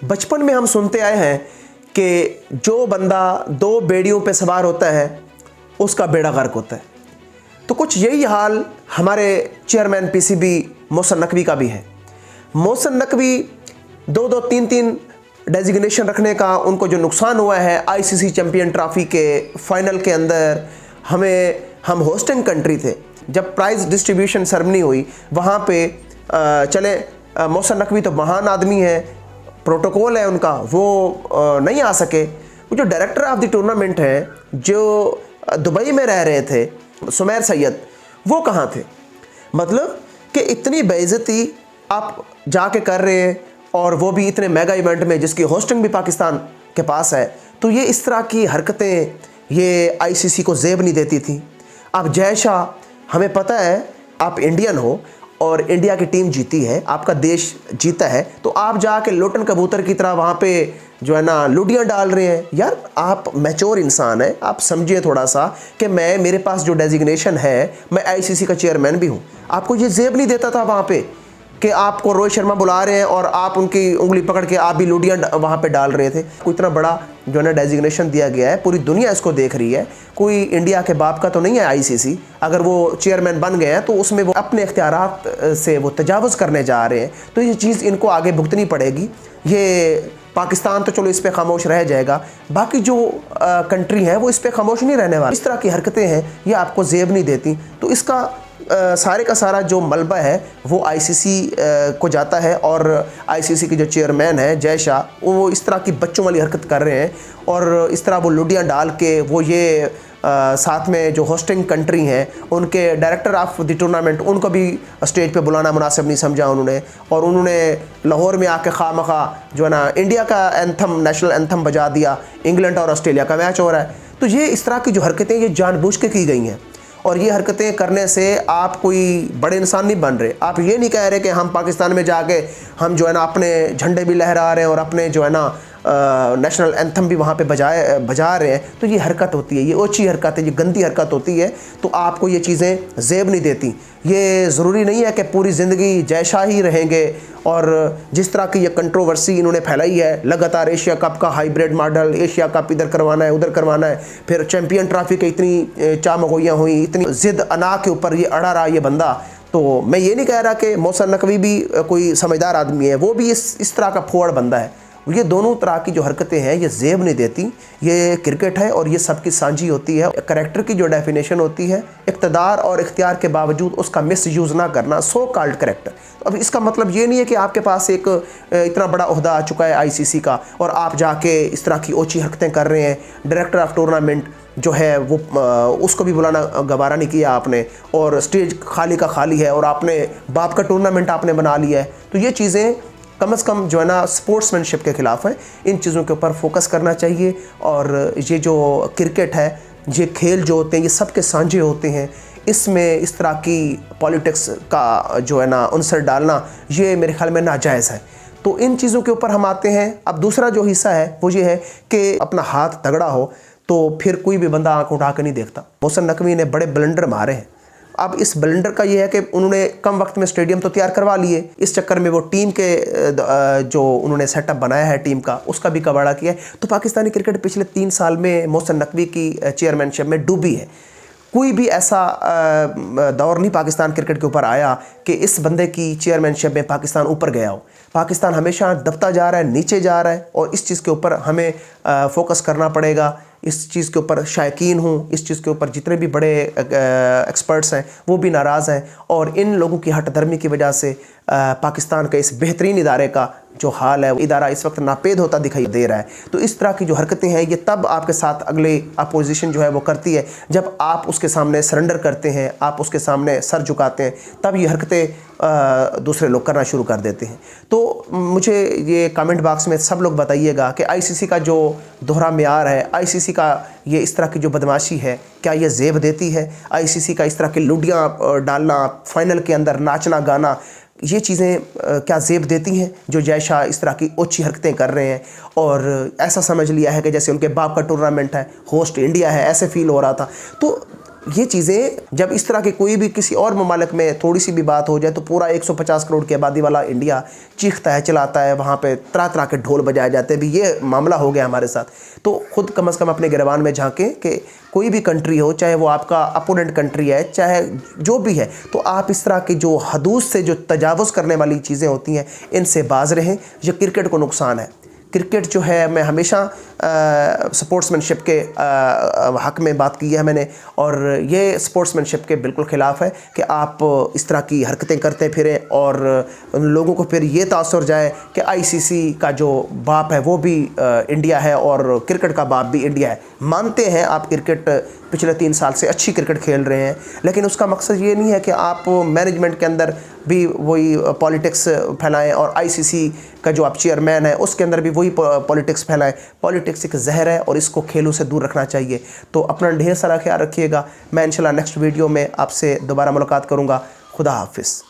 बचपन में हम सुनते आए हैं कि जो बंदा दो बेड़ियों पे सवार होता है उसका बेड़ा गर्क होता है। तो कुछ यही हाल हमारे चेयरमैन पीसीबी मोहसिन नकवी का भी है। मोहसिन नकवी दो दो तीन तीन डेजिग्नेशन रखने का उनको जो नुकसान हुआ है, आईसीसी चैंपियन ट्रॉफी के फाइनल के अंदर हम होस्टिंग कंट्री थे, जब प्राइज़ डिस्ट्रीब्यूशन सेरेमनी हुई वहाँ पे चले मोहसिन नकवी तो महान आदमी है, प्रोटोकॉल है उनका, वो नहीं आ सके। वो जो डायरेक्टर ऑफ द टूर्नामेंट है जो दुबई में रह रहे थे, सुमैर सैयद, वो कहाँ थे? मतलब कि इतनी बेइज्जती आप जाके कर रहे हैं और वो भी इतने मेगा इवेंट में जिसकी होस्टिंग भी पाकिस्तान के पास है। तो ये इस तरह की हरकतें ये आईसीसी को ज़ेब नहीं देती थी। अब जय शाह, हमें पता है आप इंडियन हो और इंडिया की टीम जीती है, आपका देश जीता है, तो आप जाके लोटन कबूतर की तरह वहाँ पे जो है ना लुडियाँ डाल रहे हैं। यार आप मैच्योर इंसान हैं, आप समझिए थोड़ा सा कि मेरे पास जो डेजिग्नेशन है, मैं आईसीसी का चेयरमैन भी हूँ। आपको ये ज़ेब नहीं देता था वहाँ पे कि आपको रोहित शर्मा बुला रहे हैं और आप उनकी उंगली पकड़ के आप भी लुडियाँ वहाँ पे डाल रहे थे। कोई इतना बड़ा जो है ना डेजिग्नेशन दिया गया है, पूरी दुनिया इसको देख रही है, कोई इंडिया के बाप का तो नहीं है आईसीसी। अगर वो चेयरमैन बन गए हैं तो उसमें वो अपने इख्तियारात से वो तजावुज़ करने जा रहे हैं, तो ये चीज़ इनको आगे भुगतनी पड़ेगी। ये पाकिस्तान तो चलो इस पे खामोश रह जाएगा, बाकी जो कंट्री हैं वो इस पे खामोश नहीं रहने वाली। इस तरह की हरकतें हैं ये आपको ज़ेब नहीं देती। तो इसका सारे का सारा जो मलबा है वो आईसीसी को जाता है और आईसीसी के जो चेयरमैन है जय शाह, वो इस तरह की बच्चों वाली हरकत कर रहे हैं और इस तरह वो लुडियाँ डाल के वो ये साथ में जो होस्टिंग कंट्री हैं उनके डायरेक्टर ऑफ द टूर्नामेंट उनको भी स्टेज पे बुलाना मुनासिब नहीं समझा उन्होंने, और उन्होंने लाहौर में आके खामखा जो है ना इंडिया का एंथम, नेशनल एंथम बजा दिया। इंग्लैंड और ऑस्ट्रेलिया का मैच हो रहा है। तो ये इस तरह की जो हरकतें ये जानबूझ के की गई हैं, और ये हरकतें करने से आप कोई बड़े इंसान नहीं बन रहे। आप ये नहीं कह रहे कि हम पाकिस्तान में जाके हम जो है ना अपने झंडे भी लहरा रहे हैं और अपने जो है ना नेशनल एंथम भी वहाँ पे बजा रहे हैं। तो ये हरकत होती है, ये ओछी हरकत है, ये गंदी हरकत होती है। तो आपको ये चीज़ें ज़ेब नहीं देती। ये ज़रूरी नहीं है कि पूरी ज़िंदगी जय शाह ही रहेंगे। और जिस तरह की ये कंट्रोवर्सी इन्होंने फैलाई है, लगातार एशिया कप का हाइब्रिड मॉडल, एशिया कप इधर करवाना है उधर करवाना है, फिर चैम्पियन ट्रॉफी की इतनी चामगोइयाँ हुई, इतनी ज़िद अना के ऊपर ये अड़ा रहा ये बंदा। तो मैं ये नहीं कह रहा कि मोहसिन नकवी भी कोई समझदार आदमी है, वो भी इस तरह का फोड़ बंदा है। ये दोनों तरह की जो हरकतें हैं ये ज़ेब नहीं देती। ये क्रिकेट है और ये सबकी साझी होती है। करैक्टर की जो डेफिनेशन होती है, इक़्तिदार और इख्तियार के बावजूद उसका मिस यूज़ ना करना, सो कॉल्ड करैक्टर। तो अब इसका मतलब ये नहीं है कि आपके पास एक इतना बड़ा ओहदा आ चुका है आईसीसी का और आप जाके इस तरह की ओछी हरकतें कर रहे हैं। डायरेक्टर ऑफ टूर्नामेंट जो है वो उसको भी बुलाना गवारा नहीं किया आपने, और स्टेज खाली का खाली है और आपने बाप का टूर्नामेंट आपने बना लिया है। तो ये चीज़ें कम से कम जो है ना स्पोर्ट्समैनशिप के ख़िलाफ़ है। इन चीज़ों के ऊपर फोकस करना चाहिए। और ये जो क्रिकेट है, ये खेल जो होते हैं ये सबके साझे होते हैं। इसमें इस तरह की पॉलिटिक्स का जो है ना उनसर डालना, ये मेरे ख्याल में नाजायज़ है। तो इन चीज़ों के ऊपर हम आते हैं। अब दूसरा जो हिस्सा है वो ये है कि अपना हाथ तगड़ा हो तो फिर कोई भी बंदा आंख उठा के नहीं देखता। मोहसिन नकवी ने बड़े ब्लंडर मारे हैं। अब इस ब्लंडर का ये है कि उन्होंने कम वक्त में स्टेडियम तो तैयार करवा लिए, इस चक्कर में वो टीम के जो उन्होंने सेटअप बनाया है टीम का, उसका भी कबाड़ा किया है। तो पाकिस्तानी क्रिकेट पिछले 3 साल में मोहसिन नकवी की चेयरमैनशिप में डूबी है। कोई भी ऐसा दौर नहीं पाकिस्तान क्रिकेट के ऊपर आया कि इस बंदे की चेयरमैनशिप में पाकिस्तान ऊपर गया हो। पाकिस्तान हमेशा दबता जा रहा है, नीचे जा रहा है, और इस चीज़ के ऊपर हमें फोकस करना पड़ेगा। इस चीज़ के ऊपर शायकीन हूँ, इस चीज़ के ऊपर जितने भी बड़े एक्सपर्ट्स हैं वो भी नाराज़ हैं, और इन लोगों की हठधर्मी की वजह से पाकिस्तान के इस बेहतरीन इदारे का जो हाल है, इदारा इस वक्त नापेद होता दिखाई दे रहा है। तो इस तरह की जो हरकतें हैं ये तब आपके साथ अगले अपोजिशन जो है वो करती है जब आप उसके सामने सरेंडर करते हैं, आप उसके सामने सर झुकाते हैं, तब ये हरकतें दूसरे लोग करना शुरू कर देते हैं। तो मुझे ये कमेंट बॉक्स में सब लोग बताइएगा कि आईसीसी का जो दोहरा मेयार है, आईसीसी का ये इस तरह की जो बदमाशी है, क्या ये ज़ेब देती है? आईसीसी का इस तरह की लुडियाँ डालना, फाइनल के अंदर नाचना गाना, ये चीज़ें क्या ज़ेब देती हैं जो जय शाह इस तरह की ओछी हरकतें कर रहे हैं? और ऐसा समझ लिया है कि जैसे उनके बाप का टूर्नामेंट है, होस्ट इंडिया है, ऐसे फील हो रहा था। तो ये चीज़ें जब इस तरह की कोई भी किसी और ममालिक में थोड़ी सी भी बात हो जाए तो पूरा 150 करोड़ की आबादी वाला इंडिया चीखता है, चिल्लाता है, वहाँ पे तरह तरह के ढोल बजाए जाते हैं। भी ये मामला हो गया हमारे साथ, तो खुद कम से कम अपने गिरबान में झांकें कि कोई भी कंट्री हो, चाहे वो आपका अपोनेंट कंट्री है, चाहे जो भी है, तो आप इस तरह की जो हदूद से जो तजावुज़ करने वाली चीज़ें होती हैं इनसे बाज रहें। ये क्रिकेट को नुकसान है। क्रिकेट जो है, मैं हमेशा स्पोर्ट्समैनशिप के हक़ में बात की है मैंने, और ये स्पोर्ट्समैनशिप के बिल्कुल ख़िलाफ़ है कि आप इस तरह की हरकतें करते फिरें और उन लोगों को फिर ये तासुर जाए कि आईसीसी का जो बाप है वो भी इंडिया है और क्रिकेट का बाप भी इंडिया है। मानते हैं आप क्रिकेट पिछले 3 साल से अच्छी क्रिकेट खेल रहे हैं, लेकिन उसका मकसद ये नहीं है कि आप मैनेजमेंट के अंदर भी वही पॉलिटिक्स फैलाएं और आईसीसी का जो आप चेयरमैन है उसके अंदर भी वही पॉलिटिक्स फैलाएं। पॉलिटिक्स एक जहर है और इसको खेलों से दूर रखना चाहिए। तो अपना ढेर सारा ख्याल रखिएगा। मैं इंशाल्लाह नेक्स्ट वीडियो में आपसे दोबारा मुलाकात करूँगा। खुदा हाफिज़।